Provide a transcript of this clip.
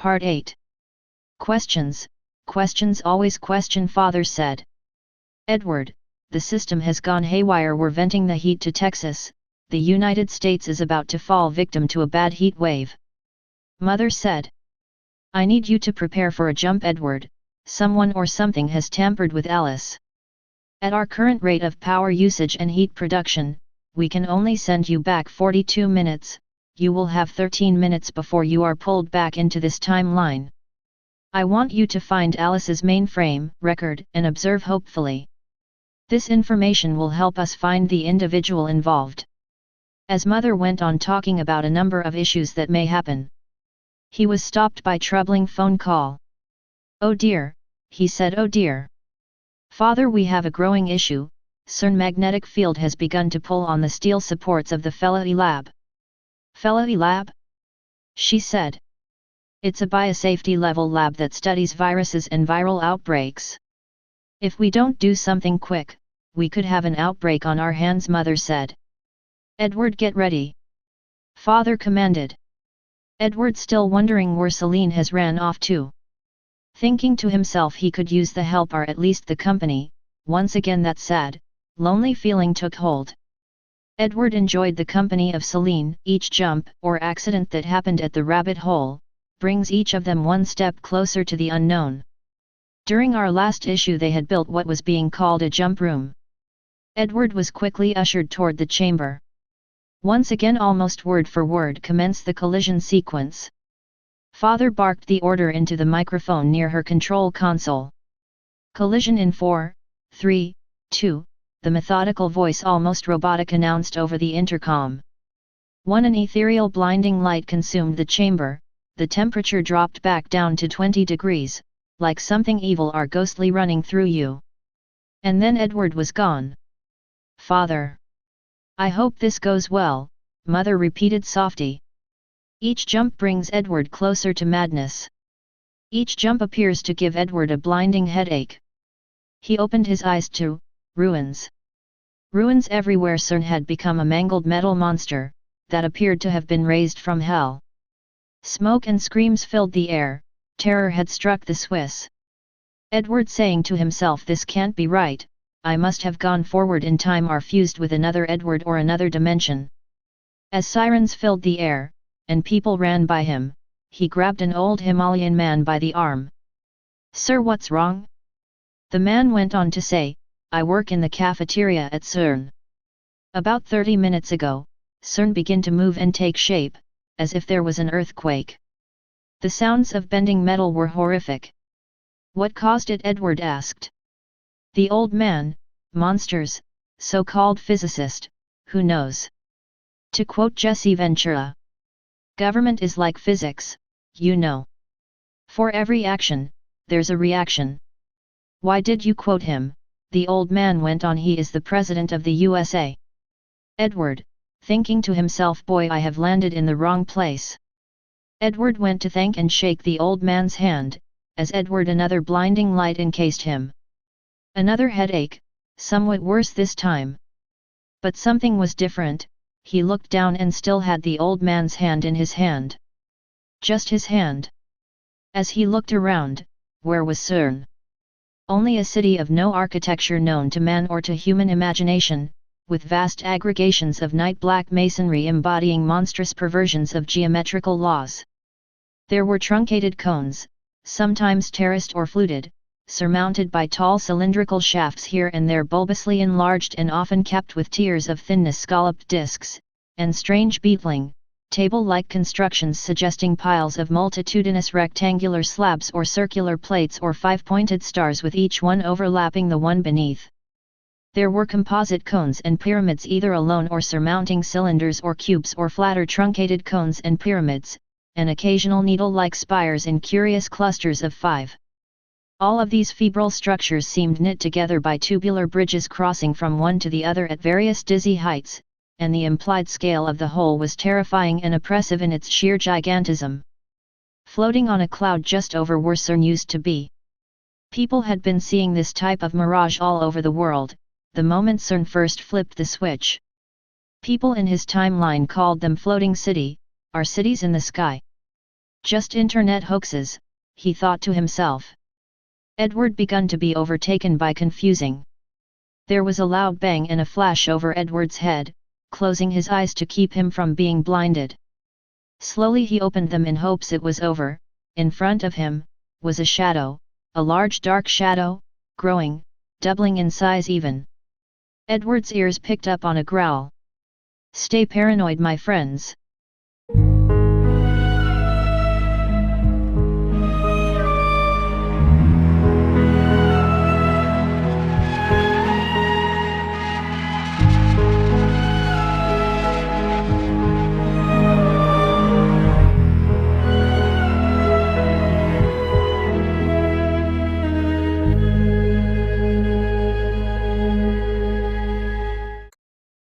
Part 8. Questions, questions always question, father said. Edward, the system has gone haywire, we're venting the heat to Texas, the United States is about to fall victim to a bad heat wave. Mother said. I need you to prepare for a jump, Edward, someone or something has tampered with Alice. At our current rate of power usage and heat production, we can only send you back 42 minutes, you will have 13 minutes before you are pulled back into this timeline. I want you to find Alice's mainframe record and observe hopefully. This information will help us find the individual involved. As Mother went on talking about a number of issues that may happen, he was stopped by troubling phone call. Oh dear, he said, oh dear. Father, we have a growing issue. CERN magnetic field has begun to pull on the steel supports of the Philae lab. Philae lab? She said. It's a biosafety level lab that studies viruses and viral outbreaks. If we don't do something quick, we could have an outbreak on our hands, Mother said. Edward, get ready. Father commanded. Edward, still wondering where Celine has ran off to. Thinking to himself he could use the help or at least the company, once again that sad, lonely feeling took hold. Edward enjoyed the company of Celine. Each jump or accident that happened at the rabbit hole brings each of them one step closer to the unknown. During our last issue they had built what was being called a jump room. Edward was quickly ushered toward the chamber. Once again, almost word for word, commenced the collision sequence. Father barked the order into the microphone near her control console. Collision in 4, 3, 2, the methodical voice, almost robotic, announced over the intercom. An ethereal blinding light consumed the chamber, the temperature dropped back down to 20 degrees, like something evil or ghostly running through you. And then Edward was gone. Father. I hope this goes well, Mother repeated softly. Each jump brings Edward closer to madness. Each jump appears to give Edward a blinding headache. He opened his eyes to ruins. Ruins everywhere. CERN had become a mangled metal monster that appeared to have been raised from hell. Smoke and screams filled the air. Terror had struck the Swiss. Edward saying to himself, this can't be right, I must have gone forward in time or fused with another Edward or another dimension. As sirens filled the air, and people ran by him, he grabbed an old Himalayan man by the arm. Sir, what's wrong? The man went on to say, I work in the cafeteria at CERN. About 30 minutes ago, CERN began to move and take shape, as if there was an earthquake. The sounds of bending metal were horrific. What caused it? Edward asked. The old man, monsters, so-called physicist, who knows? To quote Jesse Ventura. Government is like physics, you know. For every action, there's a reaction. Why did you quote him? The old man went on. He is the president of the USA. Edward, thinking to himself, boy, I have landed in the wrong place. Edward went to thank and shake the old man's hand, as Edward another blinding light encased him. Another headache, somewhat worse this time. But something was different. He looked down and still had the old man's hand in his hand. Just his hand. As he looked around, where was CERN? Only a city of no architecture known to man or to human imagination, with vast aggregations of night black masonry embodying monstrous perversions of geometrical laws. There were truncated cones, sometimes terraced or fluted, surmounted by tall cylindrical shafts here and there bulbously enlarged and often capped with tiers of thinness scalloped discs, and strange beetling, table-like constructions suggesting piles of multitudinous rectangular slabs or circular plates or five-pointed stars with each one overlapping the one beneath. There were composite cones and pyramids either alone or surmounting cylinders or cubes or flatter truncated cones and pyramids, and occasional needle-like spires in curious clusters of 5. All of these febrile structures seemed knit together by tubular bridges crossing from one to the other at various dizzy heights, and the implied scale of the whole was terrifying and oppressive in its sheer gigantism. Floating on a cloud just over where CERN used to be. People had been seeing this type of mirage all over the world, the moment CERN first flipped the switch. People in his timeline called them floating city, or cities in the sky. Just internet hoaxes, he thought to himself. Edward begun to be overtaken by confusing. There was a loud bang and a flash over Edward's head, closing his eyes to keep him from being blinded. Slowly he opened them in hopes it was over. In front of him was a shadow, a large dark shadow, growing, doubling in size even. Edward's ears picked up on a growl. "Stay paranoid, my friends.